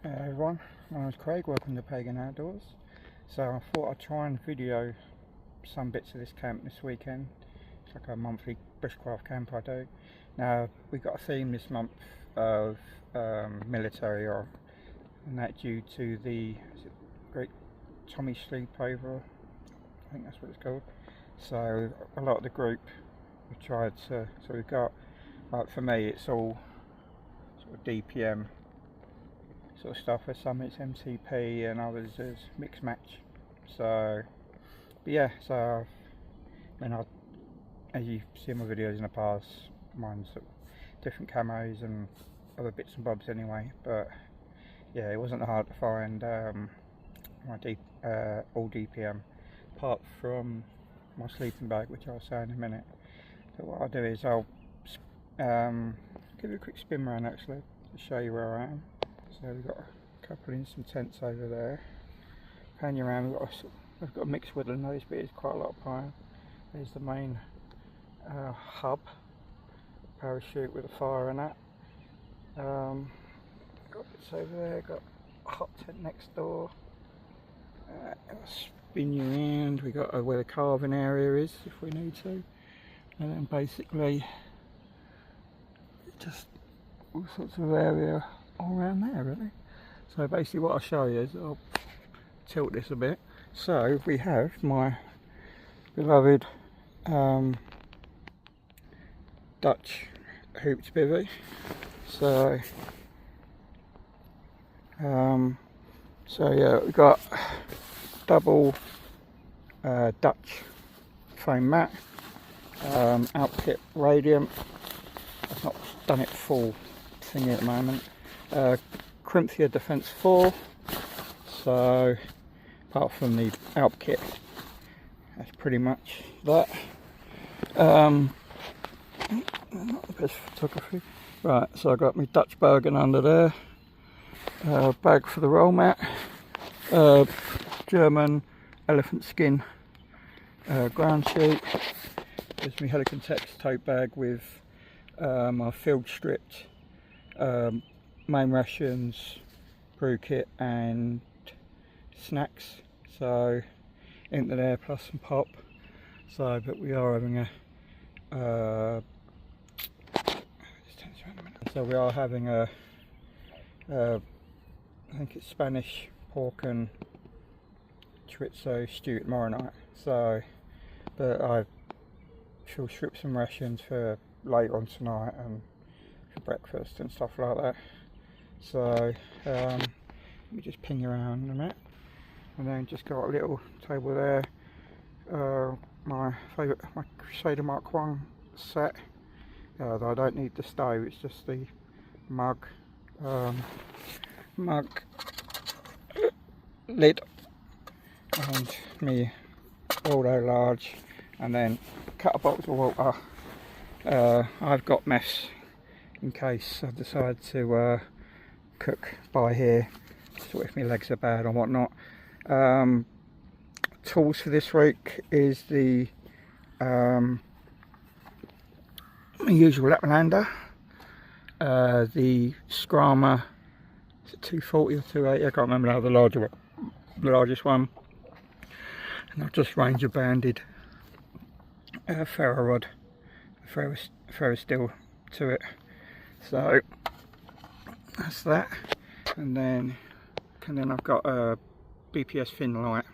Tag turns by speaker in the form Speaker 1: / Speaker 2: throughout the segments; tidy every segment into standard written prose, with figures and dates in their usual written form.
Speaker 1: Hey everyone, my name is Craig, welcome to Pagan Outdoors. So I thought I'd try and video some bits of this camp this weekend. It's like a monthly bushcraft camp I do. Now we've got a theme this month of military, and that due to the Great Tommy Sleepover, I think that's what it's called. So a lot of the group we tried to, so we've got, like for me it's all sort of DPM sort of stuff. For some it's MCP and others is mix match. So but yeah, so as you see in my videos in the past, mine's sort of different camos and other bits and bobs anyway, but yeah, it wasn't hard to find my all DPM apart from my sleeping bag, which I'll say in a minute. But what I'll do is I'll give you a quick spin around actually to show you where I am. So we've got a couple of instant tents over there. Pan you around, we've got a mixed woodland. This bit is quite a lot of pine. There's the main hub, parachute with a fire in that. Got bits over there, got a hot tent next door. I'll spin you around. We got where the carving area is if we need to, and then basically just all sorts of area all around there really. So basically what I'll show you is, I'll tilt this a bit. So we have my beloved Dutch hooped bivvy. So yeah, we've got double Dutch foam mat, Outkit Radiant. I've not done it full thingy at the moment. Crimthia Defense 4. So apart from the Alp kit, that's pretty much that. Not the best photography. Right, so I got my Dutch Bergen under there. Bag for the roll mat. German elephant skin ground sheet. There's my Helican Tex tote bag with my field stripped main rations, brew kit and snacks, so into there plus some pop. So but we are having a I think it's Spanish pork and chorizo stew tomorrow night. So but I shall strip some rations for later on tonight and for breakfast and stuff like that. So let me just ping around a minute, and then just got a little table there. My favourite, my Crusader Mark 1 set. Though I don't need the stove, it's just the mug lid and me Waldo large, and then a couple of bottles of water. I've got mess in case I decide to cook by here, so if my legs are bad or whatnot. Tools for this week is the usual Laplander, the Scrama, is it 240 or 280? I can't remember now, the largest one. And I've just Ranger banded ferro rod, ferro steel to it. So that's that, and then I've got a BPS fin light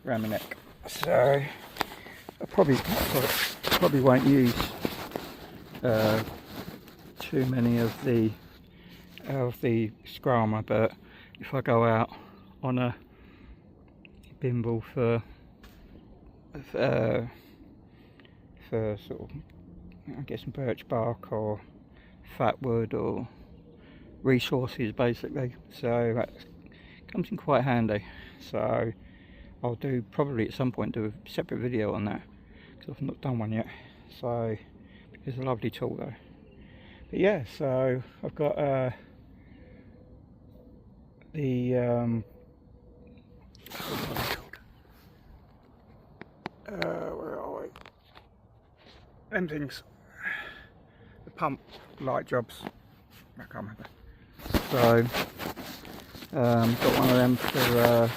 Speaker 1: around my neck. So I probably won't use too many of the Scrama, but if I go out on a bimble for sort of, I guess, some birch bark or fat wood or resources basically, so that comes in quite handy. So I'll probably at some point do a separate video on that, because I've not done one yet. So it's a lovely tool though. But yeah, so I've got the where are we? Them things, the pump light jobs. I can't remember. So Got one of them for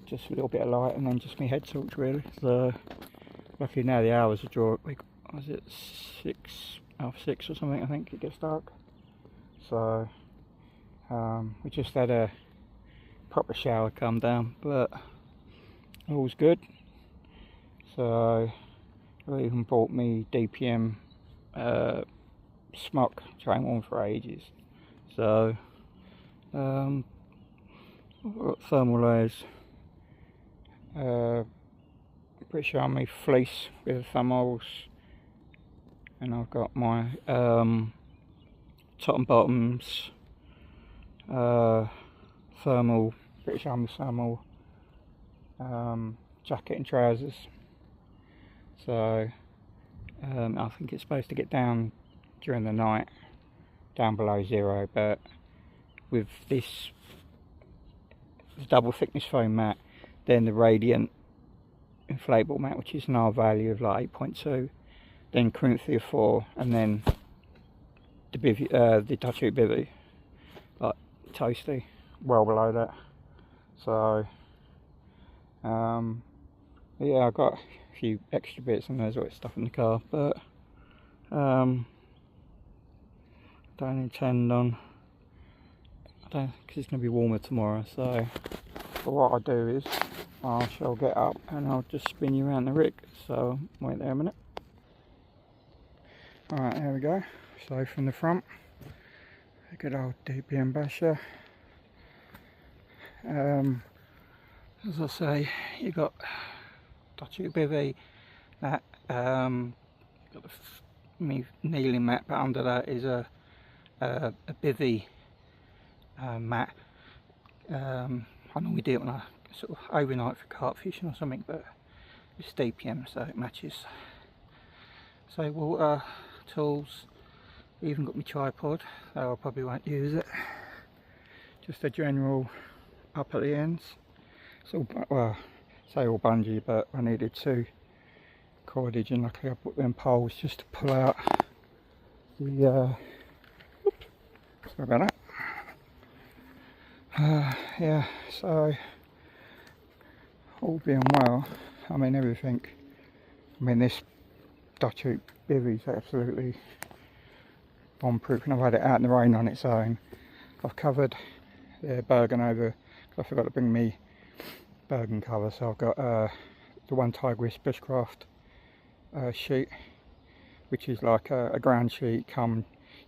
Speaker 1: just a little bit of light, and then just my head torch really. So luckily now the hours are drawn. Was it 6:30 or something? I think it gets dark. So we just had a proper shower come down, but all's good. So I even bought me DPM smock, which I ain't worn for ages. So I've got thermal layers, British Army fleece with thumbholes, and I've got my top and bottoms, thermal, British Army thermal jacket and trousers. So I think it's supposed to get down during the night, down below 0, but with this double thickness foam mat, then the Radiant inflatable mat, which is an R value of like 8.2, then Corinthian 4, and then the Dutch bivvy, like toasty, well below that. So yeah, I've got a few extra bits and there's always stuff in the car, but don't intend on, because it's going to be warmer tomorrow. So but what I'll do is I shall get up and I'll just spin you around the rig. So wait there a minute. Alright, there we go. So from the front, a good old DPM basher. As I say, you got Dutch bivvy, that got the kneeling mat, but under that is a bivvy mat. I normally do it when I sort of overnight for carp fishing or something, but it's DPM, so it matches. So water, tools, even got my tripod, though I probably won't use it. Just a general up at the ends. It's all, well, say all bungee, but I needed 2 cordage, and luckily I put them poles just to pull out the oops, sorry about that. Yeah, so all being well, I mean everything, I mean this Dutch bivvy is absolutely bomb-proof, and I've had it out in the rain on its own. I've covered the Bergen over, because I forgot to bring me Bergen cover, so I've got the one Tigress bushcraft sheet, which is like a ground sheet.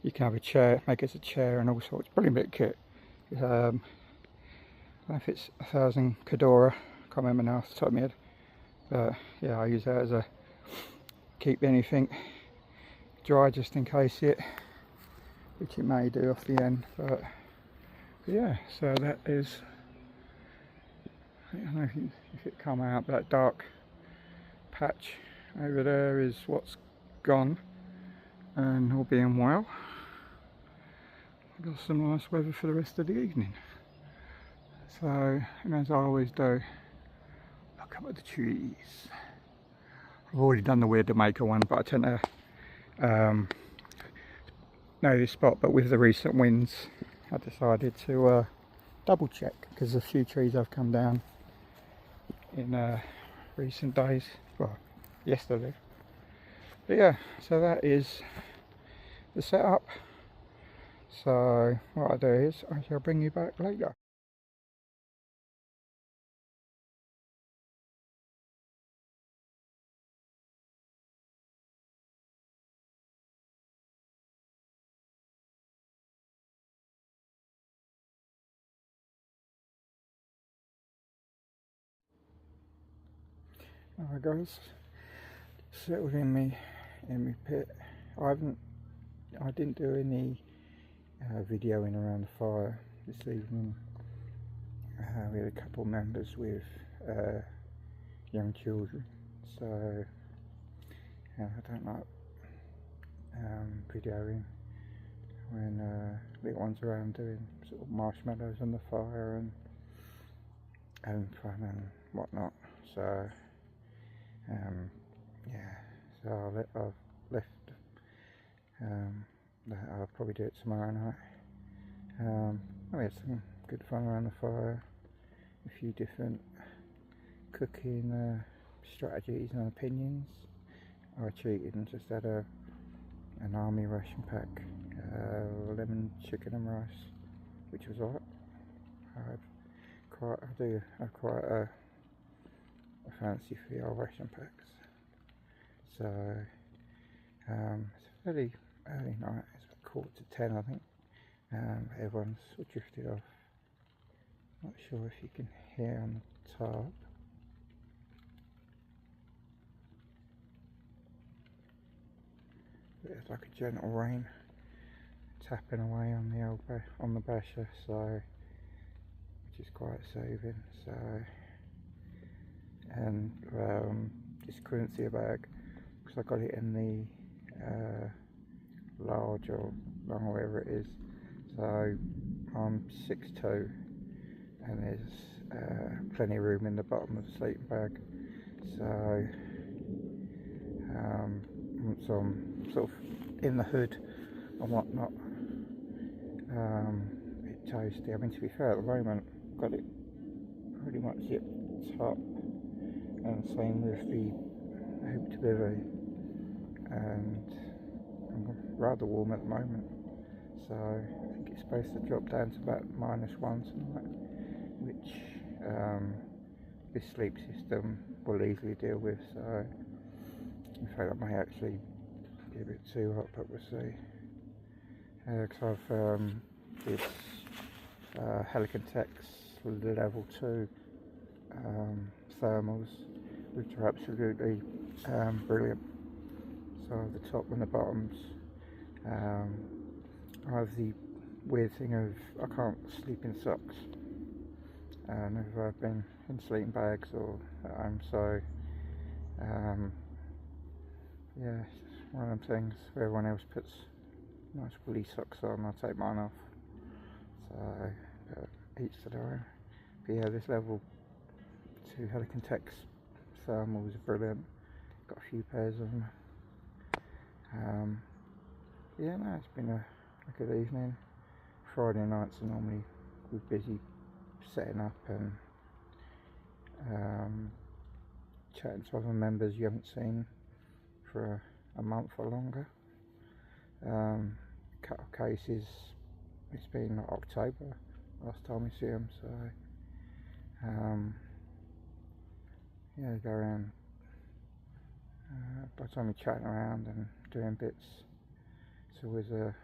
Speaker 1: You can have a chair, make it as a chair and all sorts. Brilliant bit of kit. I don't know if it's 1,000 Cadora, can't remember now off the top of my head, but yeah, I use that as a keep anything dry just in case which it may do off the end, but yeah. So that is, I don't know if it come out, but that dark patch over there is what's gone, and all being well, I've got some nice weather for the rest of the evening. So, and as I always do, look up at the trees. I've already done the Weird Maker one, but I tend to know this spot, but with the recent winds I decided to double check, because a few trees have come down in recent days, well yesterday. But yeah, so that is the setup. So what I do is I shall bring you back later. Alright guys, settled in me pit. I didn't do any videoing around the fire this evening. We had a couple of members with young children, so I don't like videoing when little ones around doing sort of marshmallows on the fire and having fun and whatnot. So yeah, so I've left that. I'll probably do it tomorrow night. We had some good fun around the fire, a few different cooking strategies and opinions. I cheated and just had an army ration pack, lemon chicken and rice, which was alright. I do have quite a fancy for the old ration packs. So it's a fairly early night, it's about 9:45, I think. Everyone's sort of drifted off. Not sure if you can hear on the top. There's like a gentle rain tapping away on the on the basher, so which is quite soothing. So, and this currency bag, because I got it in the large or long, whatever it is. So I'm 6'2", and there's plenty of room in the bottom of the sleeping bag. So once I'm sort of in the hood and whatnot, it's toasty. I mean, to be fair, at the moment I've got it pretty much zipped top, and same with the hooped bivvy, and I'm rather warm at the moment. So I think it's supposed to drop down to about -1 tonight, which this sleep system will easily deal with. So in fact, I may actually be a bit too hot, but we'll see. Because I've this Helicon Tex level 2 thermals, which are absolutely brilliant. So the top and the bottoms. I have the weird thing of I can't sleep in socks, never I've been in sleeping bags or at home, so yeah, it's just one of them things where everyone else puts nice woolly socks on, I take mine off. So each to their own. But yeah, this level 2 Helicon Tex thermal is brilliant. Got a few pairs of them. Yeah, no, it's been a good evening. Friday nights are normally we're busy setting up and chatting to other members you haven't seen for a month or longer. Cut off cases, it's been October last time we see them, so yeah, go around. By the time we're chatting around and doing bits, it's always a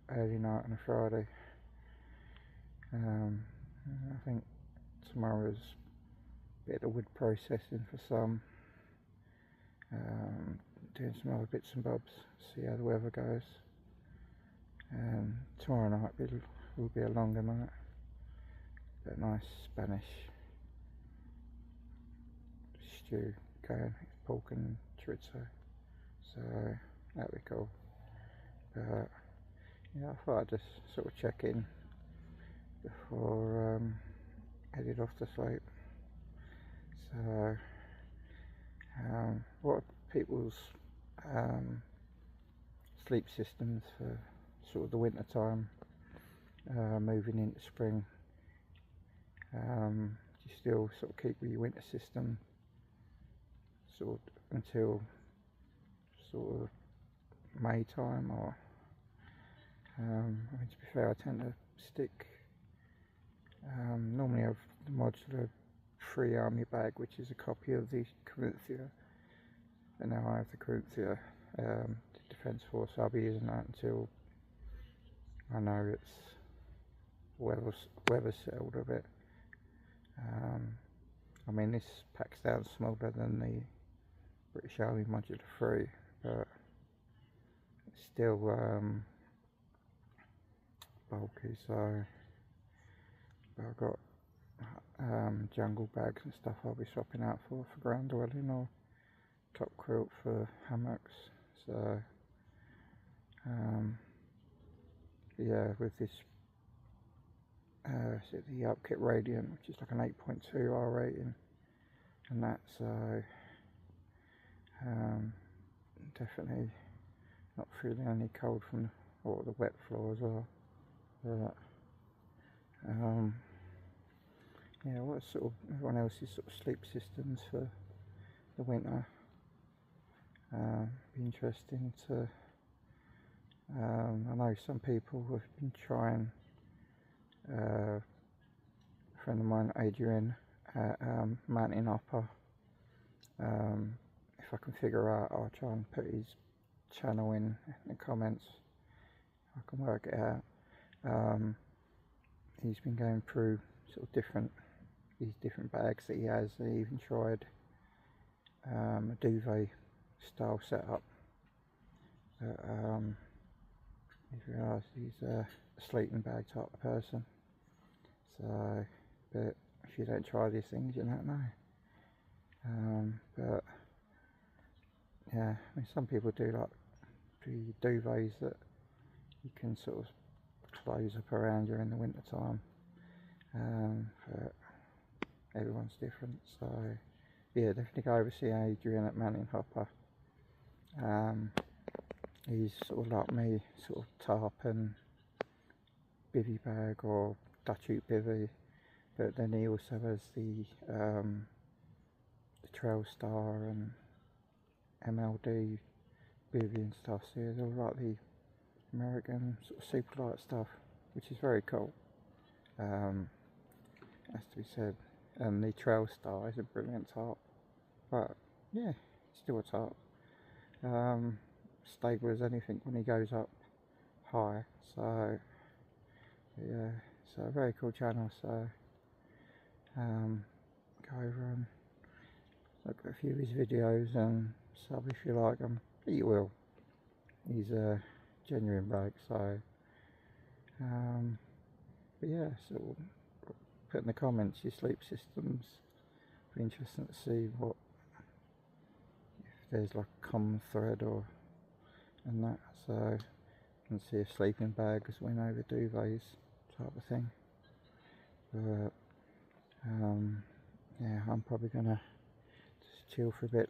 Speaker 1: early night on a Friday. I think tomorrow's a bit of wood processing for some, doing some other bits and bobs, see how the weather goes. And tomorrow night will be a longer night, a nice Spanish stew going, pork and chorizo, so that'll be cool. But yeah, I thought I'd just sort of check in before headed off to sleep. So what are people's sleep systems for sort of the winter time, moving into spring? Do you still sort of keep with your winter system sort of until sort of May time, or I mean, to be fair, I tend to stick, normally I have the modular free army bag, which is a copy of the Corinthia, and now I have the Corinthia Defence Force. I'll be using that until I know it's weather settled a bit. I mean, this packs down smaller than the British Army Modular 3, but it's still bulky. So I've got jungle bags and stuff I'll be swapping out for ground dwelling or top quilt for hammocks. So yeah, with this the Upkit Radiant, which is like an 8.2 R rating, and that's definitely not feeling any cold from the wet floor as well. But Yeah, what sort of everyone else's sort of sleep systems for the winter. Be interesting to. I know some people have been trying. A friend of mine, Adrian, at Mountain Upper. If I can figure out, I'll try and put his channel in the comments. I can work it out. He's been going through sort of these different bags that he has. He even tried a duvet style setup. But he's realised he's a sleeping bag type of person. So, but if you don't try these things, you don't know. But yeah, I mean, some people do like the duvets that you can sort of close up around you in the winter time. But everyone's different, so yeah, definitely go over see Adrian at Mountain Hopper. He's sort of like me, sort of tarp and bivvy bag or Dutch Ute bivvy, but then he also has the Trail Star and MLD bivvy and stuff, so he's all like the American sort of super light stuff, which is very cool. Has to be said. And the Trail Star is a brilliant tarp, but yeah, still a tarp. Stable as anything when he goes up high. So yeah, so a very cool channel. So go over and look at a few of his videos and sub if you like them. You will. He's a genuine bloke. So but yeah, so put in the comments your sleep systems. Be interesting to see what, if there's like a common thread or and that, so you can see if sleeping bags win over duvets type of thing. But yeah, I'm probably gonna just chill for a bit.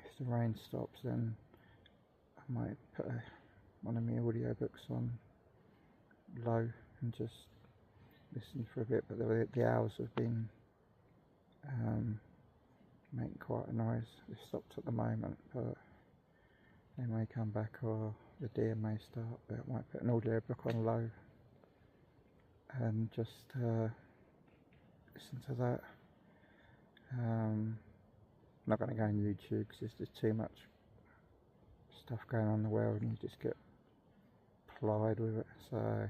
Speaker 1: If the rain stops, then I might put one of my audio books on low and just listen for a bit, but the owls have been making quite a noise. They've stopped at the moment, but they may come back or the deer may start. But I might put an audio book on low and just listen to that. I'm not going to go on YouTube because there's just too much stuff going on in the world and you just get plied with it. So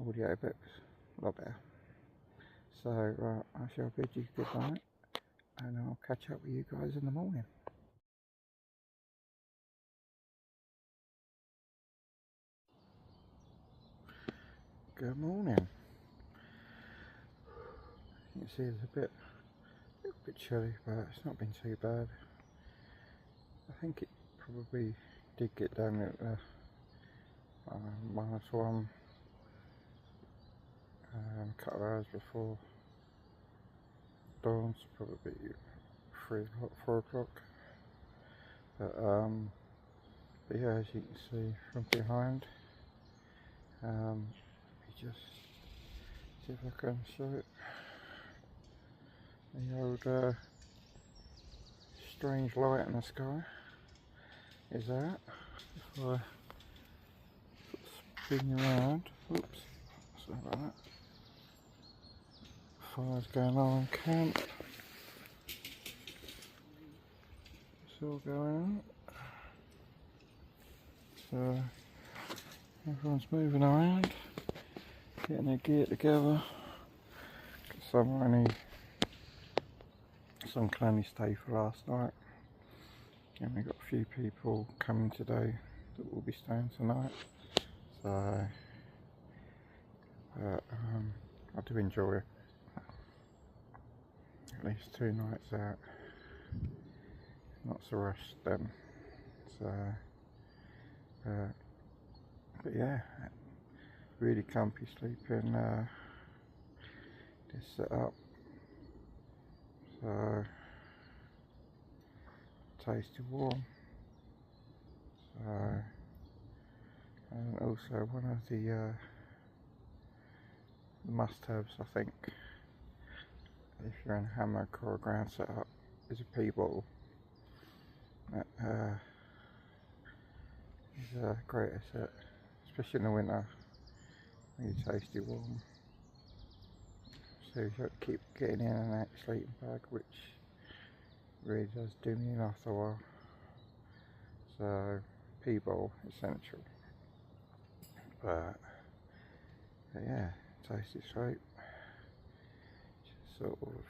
Speaker 1: audio books, a lot better. So right, I shall bid you good night and I'll catch up with you guys in the morning. Good morning. You can see it's a little bit chilly, but it's not been too bad. I think it probably did get down at -1, a couple of hours before dawn, probably 3 o'clock, 4 o'clock. But yeah, as you can see from behind, let me just see if I can show it. The old strange light in the sky is that. If I spin around, oops, sorry about that. Fire's going on in camp. It's all going on. So everyone's moving around, getting their gear together. Some can only stay for last night, and we've got a few people coming today that will be staying tonight. So I do enjoy it. At least 2 nights out, not so rushed then. So but yeah, really comfy sleeping this setup. So tasty warm. So and also one of the must-haves, I think, if you're in a hammock or a ground setup, is a pea bottle. That is a great asset, especially in the winter when you're tasty warm. So you have to keep getting in and out your sleeping bag, which really does do me in after a while. So pea bowl essential. But yeah, tasty soap. Just sort of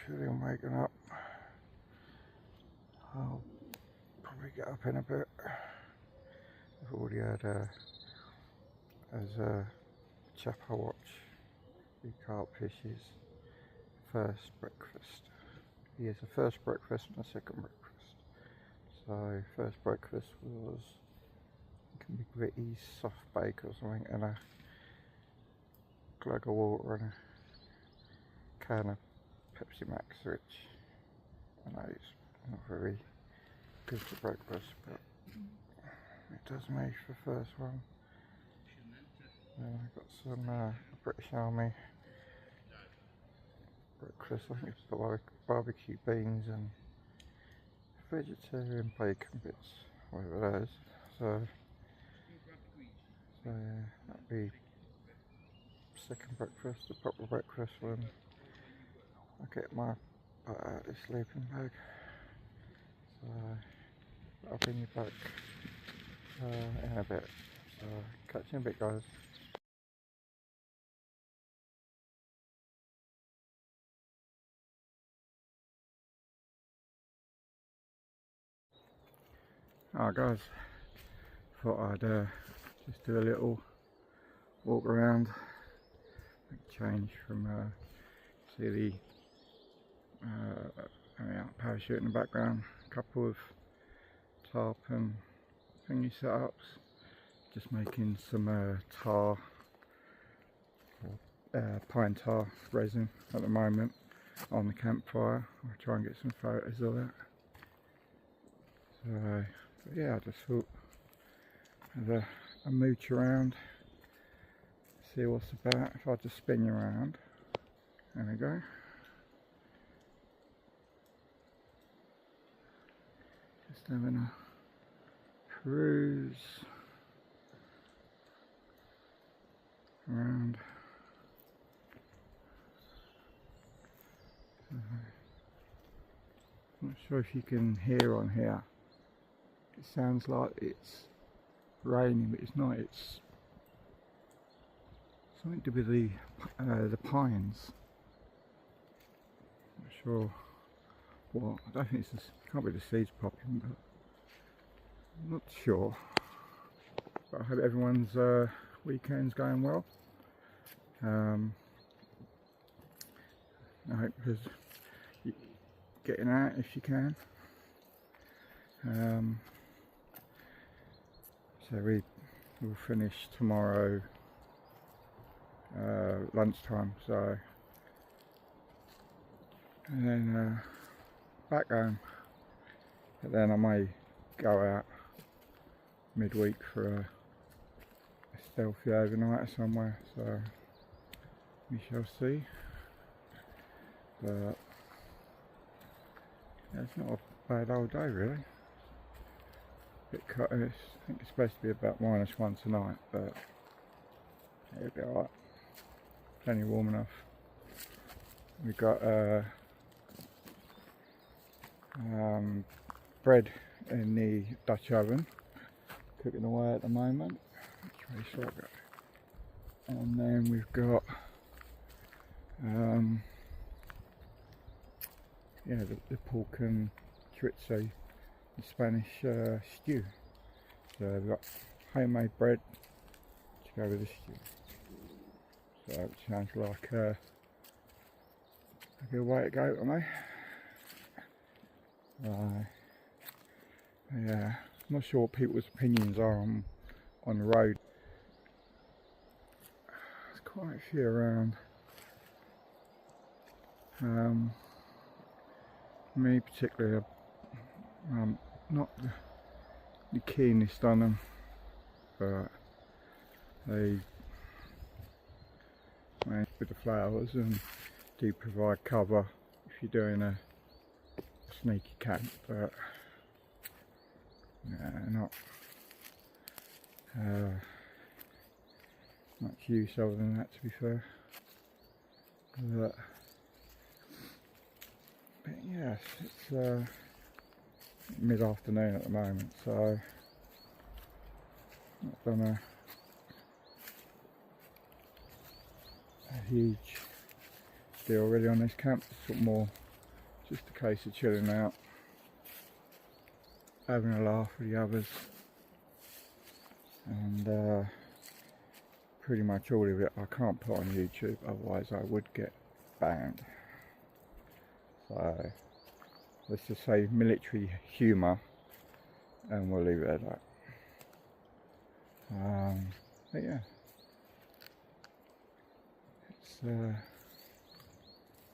Speaker 1: chilling, waking up. I'll probably get up in a bit. I've already had as a chap I watch, the Carpfish's first breakfast. He has a first breakfast and a second breakfast. So first breakfast was gritty soft bake or something, and a glug of water and a can of Pepsi Max, which I know it's not very good for breakfast, but it does me for the first one. Then I got some British Army breakfast. I think it's got barbecue beans and vegetarian bacon bits, whatever that is. So yeah, that'd be second breakfast, the proper breakfast when I get my butt out of the sleeping bag. So I'll bring you back in a bit. So catch you in a bit, guys. Alright guys, thought I'd just do a little walk around, change from see the parachute in the background, a couple of tarp and thingy setups, just making some tar, pine tar resin at the moment on the campfire. I'll try and get some photos of that. So but yeah, I just thought have a mooch around, see what's about. If I just spin you around, there we go. Just having a cruise around. I'm not sure if you can hear on here. It sounds like it's raining, but it's not. It's something to do with the pines. Not sure what. I don't think it's just, can't be the seeds popping, but I'm not sure. But I hope everyone's weekend's going well. I hope there's getting out if you can. So we'll finish tomorrow lunchtime, so and then back home, but then I may go out midweek for a stealthy overnight somewhere, so we shall see. But yeah, it's not a bad old day really. Bit cut. I think it's supposed to be about -1 tonight, but it'll be alright. Plenty warm enough. We've got bread in the Dutch oven, cooking away at the moment. Which way shall I go? And then we've got yeah, the pork and chorizo, the Spanish stew. So we've got homemade bread to go with the stew. So it sounds like a good way to go to me. Yeah, I'm not sure what people's opinions are on the road. There's quite a few around. Me particularly, not the keenest on them, but they with the flowers, and do provide cover if you're doing a sneaky camp, but not much use other than that, to be fair. But yes, it's mid-afternoon at the moment, so not done a huge deal really on this camp. It's sort of more just a case of chilling out, having a laugh with the others, and pretty much all of it I can't put on YouTube, otherwise I would get banned. So let's just say military humour, and we'll leave it at that. But yeah, it's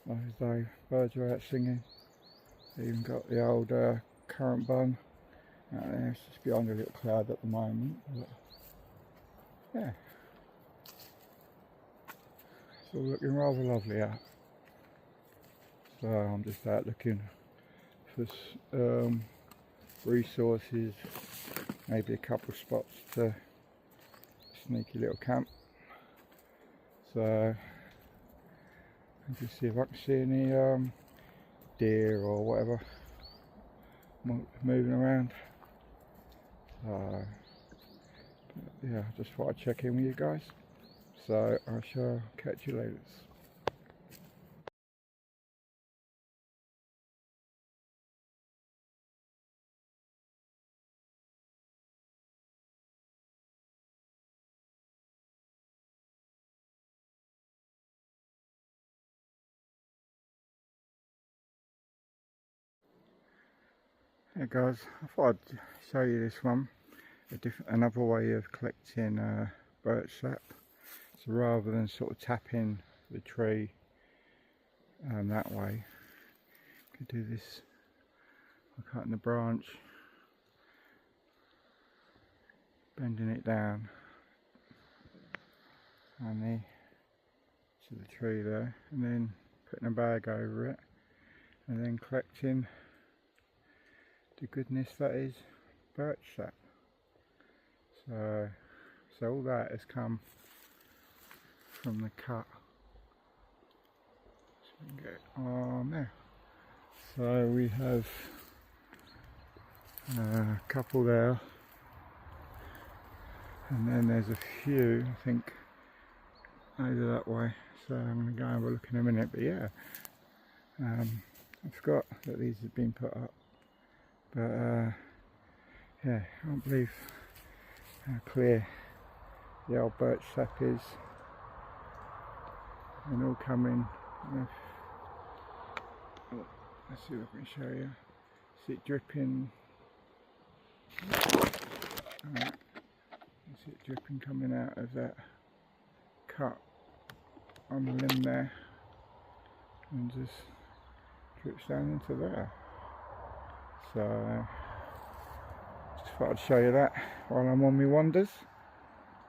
Speaker 1: nice day. Birds are out singing. Even got the old currant bun out there. It's just behind a little cloud at the moment, but yeah, it's all looking rather lovely out. So I'm just out looking for resources, maybe a couple of spots to sneaky little camp. So I'll just see if I can see any deer or whatever moving around. So yeah, I just thought I'd check in with you guys. So I shall catch you later. Hey guys, I thought I'd show you this one, another way of collecting birch sap. So rather than sort of tapping the tree that way, you could do this by cutting the branch, bending it down and to the tree there, and then putting a bag over it, and then collecting the goodness that is birch sap. So all that has come from the cut. So we can get on there. So we have a couple there, and then there's a few, I think, over that way. So I'm going to go and have a look in a minute. But yeah, I forgot that these had been put up. But yeah, I can't believe how clear the old birch sap is, and all coming with, let's see if I can show you. See it dripping. Alright, see it dripping coming out of that cut on the limb there, and just drips down into there. So just thought I'd show you that while I'm on my wanders.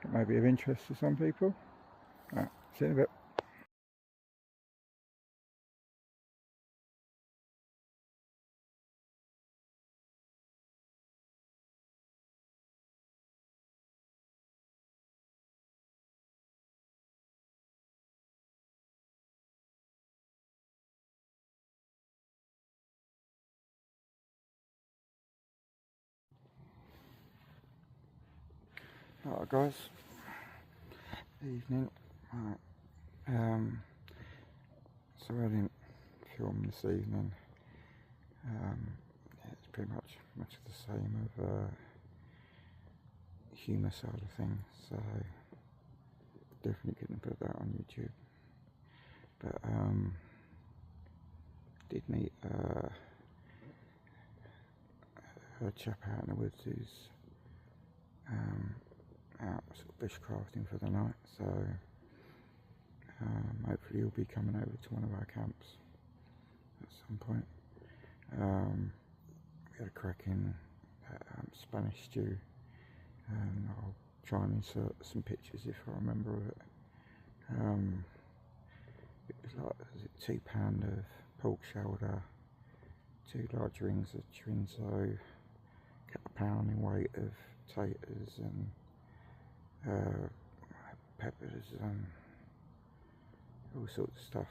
Speaker 1: It may be of interest to some people. Alright, see you in a bit. Alright guys, evening. Right. So I didn't film this evening. Yeah, it's pretty much the same of humour side of things, so definitely couldn't put that on YouTube. But did meet a chap out in the woods who's out sort of bushcrafting for the night, so hopefully he'll be coming over to one of our camps at some point. We had a cracking Spanish stew, and I'll try and insert some pictures if I remember of it. it was like, was it £2 of pork shoulder, 2 large rings of chorizo, £1 in weight of potatoes and peppers and all sorts of stuff,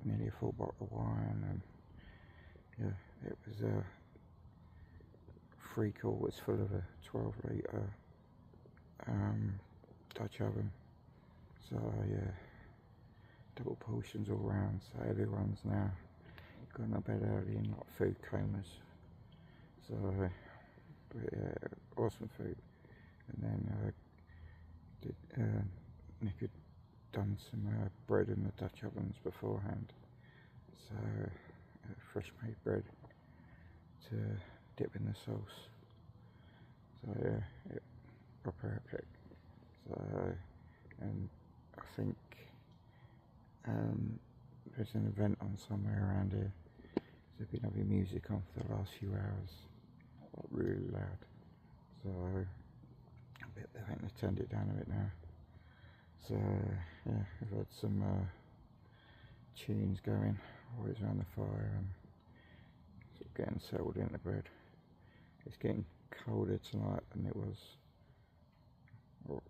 Speaker 1: nearly a full bottle of wine, and yeah, it was 3/4 full of a 12 litre Dutch oven. So yeah, double portions all round, so everyone's now gone to bed early in like food comas. So but yeah, awesome food. And then Nick had done some bread in the Dutch ovens beforehand, so fresh made bread to dip in the sauce. So yeah, proper epic. So, and I think there's an event on somewhere around here. There's been having music on for the last few hours, like really loud. So I think they've turned it down a bit now. So yeah, we've had some tunes going, always around the fire, and sort of getting settled into bed. It's getting colder tonight than it was, well,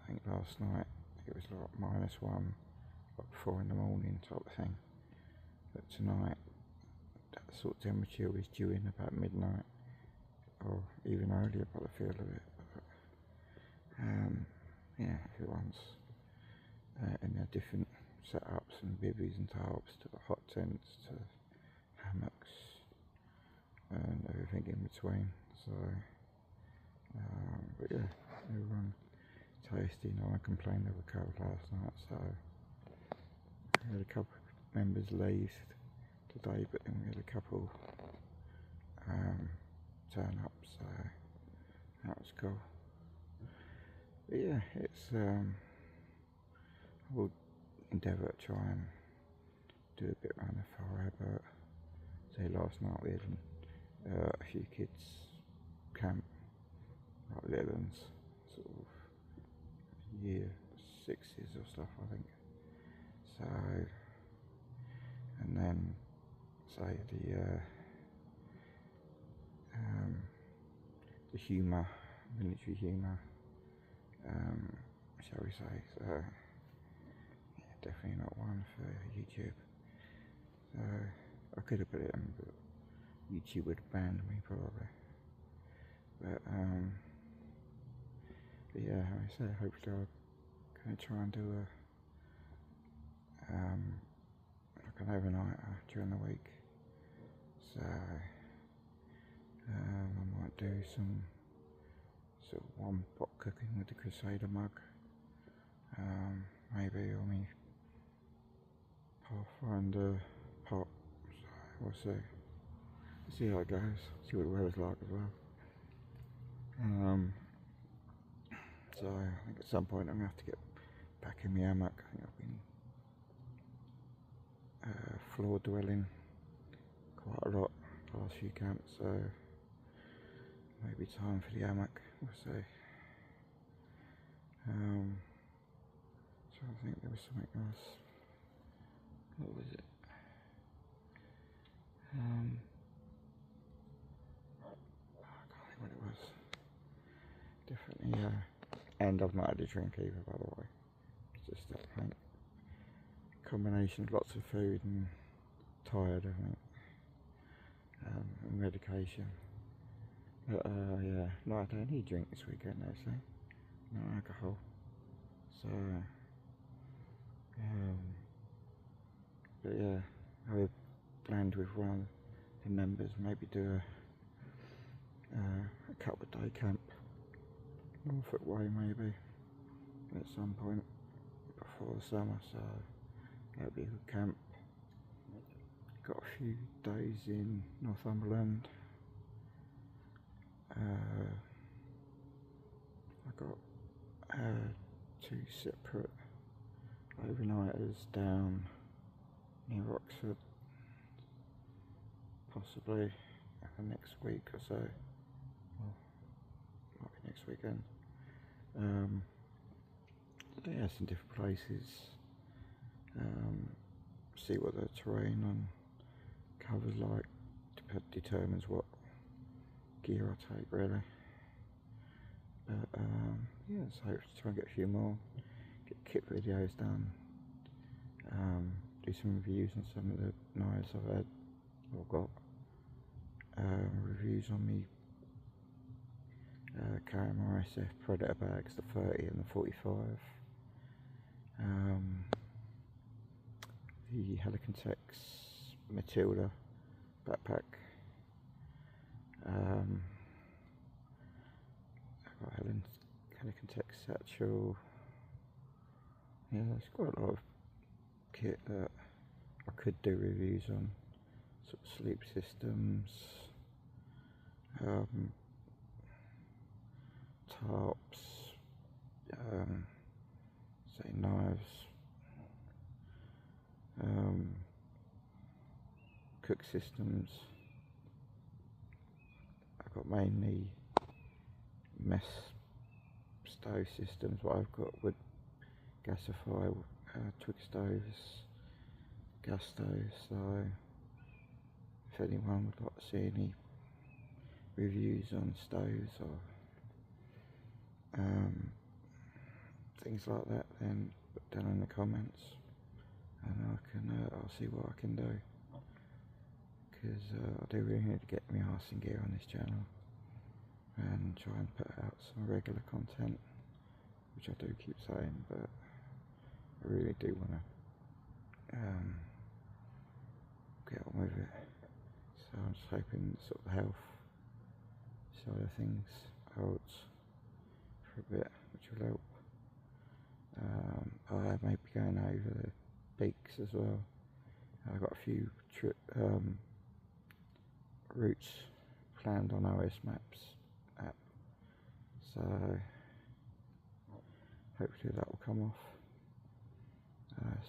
Speaker 1: I think last night it was like -1, like 4 in the morning type of thing. But tonight, that sort of temperature was due in about midnight, or even earlier by the feel of it. But, yeah, everyone's in their different setups and bivvies and tarps, to the hot tents, to hammocks, and everything in between. So, but yeah, everyone tasty. No one complained they were cold last night, so we had a couple of members leave today, but then we had a couple turn up, so that was cool. But yeah, it's I will endeavour to try and do a bit around the fire, but say last night we had a few kids camp, like little ones, sort of year 6s or stuff, I think. So, and then say the humour, military humour, shall we say. So yeah, definitely not one for YouTube. So I could have put it in, but YouTube would have banned me probably. But yeah, like I say, hopefully I'm going to try and do like an overnighter during the week. So I might do some sort of one pot cooking with the Crusader mug. Maybe on my Pathfinder pot. So we'll see. See how it goes. See what the weather's like as well. So I think at some point I'm going to have to get back in my hammock. I think I've been floor dwelling quite a lot last few camps, so maybe time for the hammock, we'll see. So I think there was something else. What was it? I can't think what it was. Definitely, and I've not had a drink either, by the way. It's just that, I think, combination of lots of food and tired, I think, and medication. But yeah, no, I don't need a drink this weekend actually. No alcohol. So, but yeah, I would planned with one of the members, maybe do a couple of day camp, Norfolk way maybe, at some point before the summer, so that'd be a good camp. Got a few days in Northumberland. I got 2 separate overnighters down near Oxford, possibly the next week or so. Well, might be next weekend. Yeah, some different places. see what the terrain and covers like, determines what gear I take really. But yeah, so try and get a few more, get kit videos done, do some reviews on some of the knives I've had or got, reviews on me KMR SF Predator bags, the 30 and the 45, the Helicantex Matilda backpack, I've got Helicantex satchel. Yeah, there's quite a lot of kit that I could do reviews on, sort of sleep systems, tarps, say knives, cook systems. I've got mainly mess stove systems. What I've got would gasify, twig stoves, gas stoves. So if anyone would like to see any reviews on stoves or things like that, then put down in the comments, and I'll see what I can do, because I do really need to get my arse in gear on this channel and try and put out some regular content, which I do keep saying, but I really do want to get on with it. So I'm just hoping sort of the health side of things holds for a bit, which will help. I may be going over the peaks as well. I've got a few routes planned on OS Maps app, so hopefully that will come off.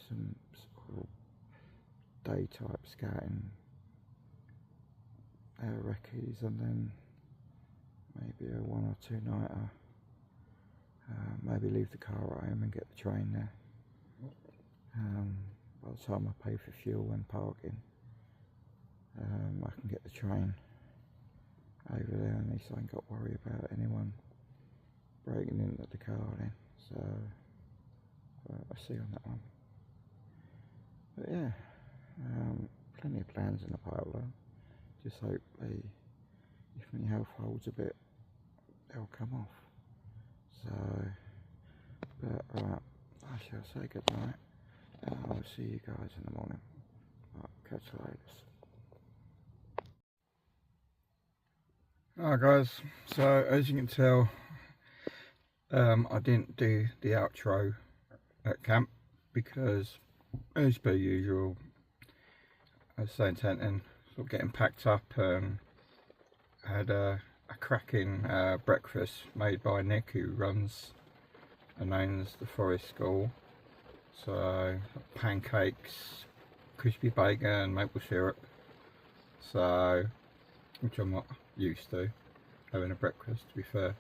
Speaker 1: Some sort of day type scouting recce's, and then maybe a 1 or 2 nighter. Maybe leave the car at home and get the train there. By the time I pay for fuel and parking, I can get the train over there, and at least I ain't got to worry about anyone breaking into the car then. So I'll see on that one. But yeah, plenty of plans in the pipeline. Just hopefully, if my health holds a bit, they'll come off. So, but right, I shall say good night, and I'll see you guys in the morning. Right, catch you later. Alright guys, so as you can tell, I didn't do the outro at camp because, as per usual, I was so intent in sort of getting packed up. I had a cracking breakfast made by Nick, who runs and owns the Forest School. So pancakes, crispy bacon, maple syrup. So, which I'm not used to having a breakfast, to be fair.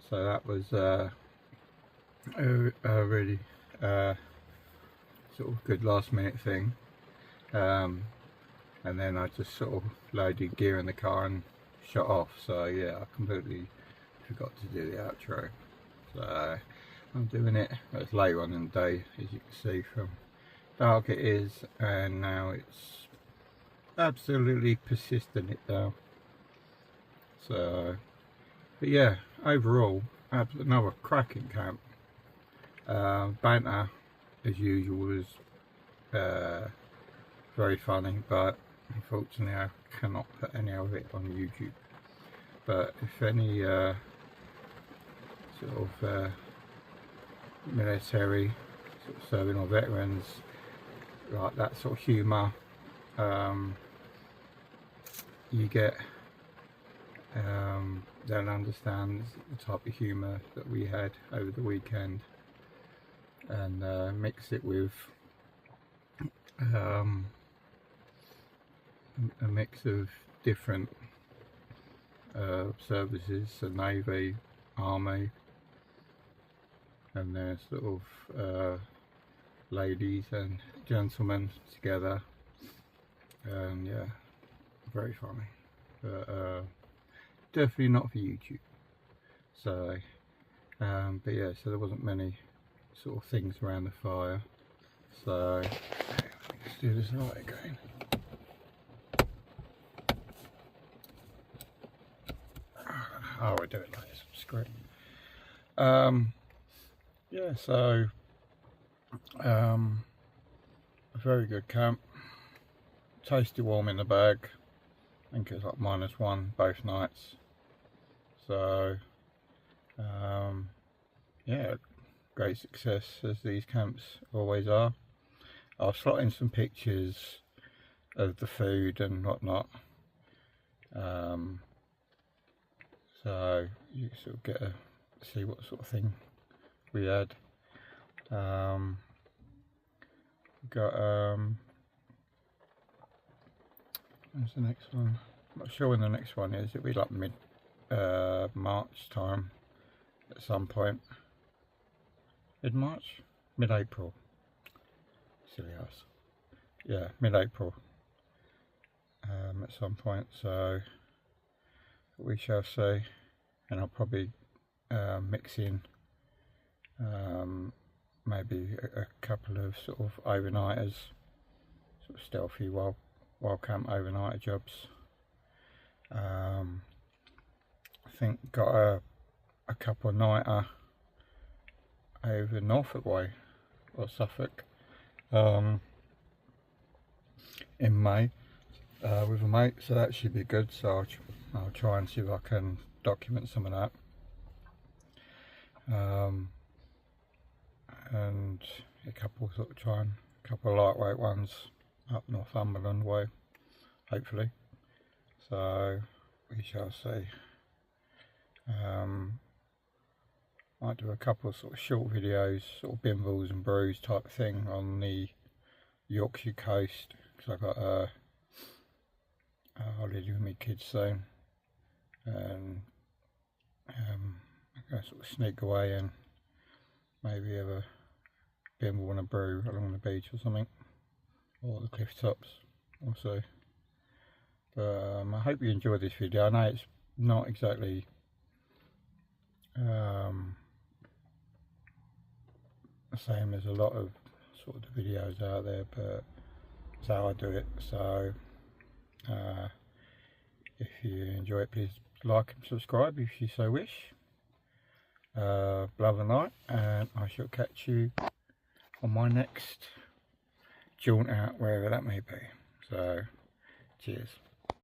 Speaker 1: So that was a really sort of good last minute thing. And then I just sort of loaded gear in the car and shut off. So yeah, I completely forgot to do the outro. So I'm doing it. It's later on in the day, as you can see from dark it is, and now it's absolutely persistent it down. So, but yeah, overall, another cracking camp. Banter, as usual, was very funny, but unfortunately I cannot put any of it on YouTube. But if any sort of military sort of serving or veterans like that sort of humour, you get, they'll understand the type of humour that we had over the weekend, and mix it with a mix of different services, so Navy, Army, and their sort of ladies and gentlemen together, and yeah, very funny, but definitely not for YouTube. So but yeah, so there wasn't many sort of things around the fire, so let's do this light again. Oh, I do it like this, screw it. Yeah, so a very good camp, tasty warm in the bag. I think it was like -1 both nights, so yeah, great success as these camps always are. I'll slot in some pictures of the food and whatnot, so you sort of get to see what sort of thing we had. Got when's the next one? I'm not sure when the next one is. It'll be like mid March time at some point. Mid-March? Mid-April. Silly ass. Yeah, mid-April at some point, so we shall see. And I'll probably mix in maybe a couple of sort of overnighters, sort of stealthy wild camp overnighter jobs. I think got a couple of nighter over Norfolk way or Suffolk in May with a mate, so that should be good. So I'll try and see if I can document some of that. And a couple of lightweight ones up Northumberland way, hopefully. So we shall see. Might do a couple of sort of short videos, sort of bimbles and brews type thing on the Yorkshire coast, because I've got a holiday with my kids soon, and I'm going to sort of sneak away and maybe have a bimble and a brew along the beach or something, or the cliff tops, we'll see. But I hope you enjoyed this video. I know it's not exactly the same as a lot of sort of the videos out there, but that's how I do it. So if you enjoy it, please like and subscribe if you so wish. Love and light, and I shall catch you on my next jaunt out, wherever that may be. So cheers.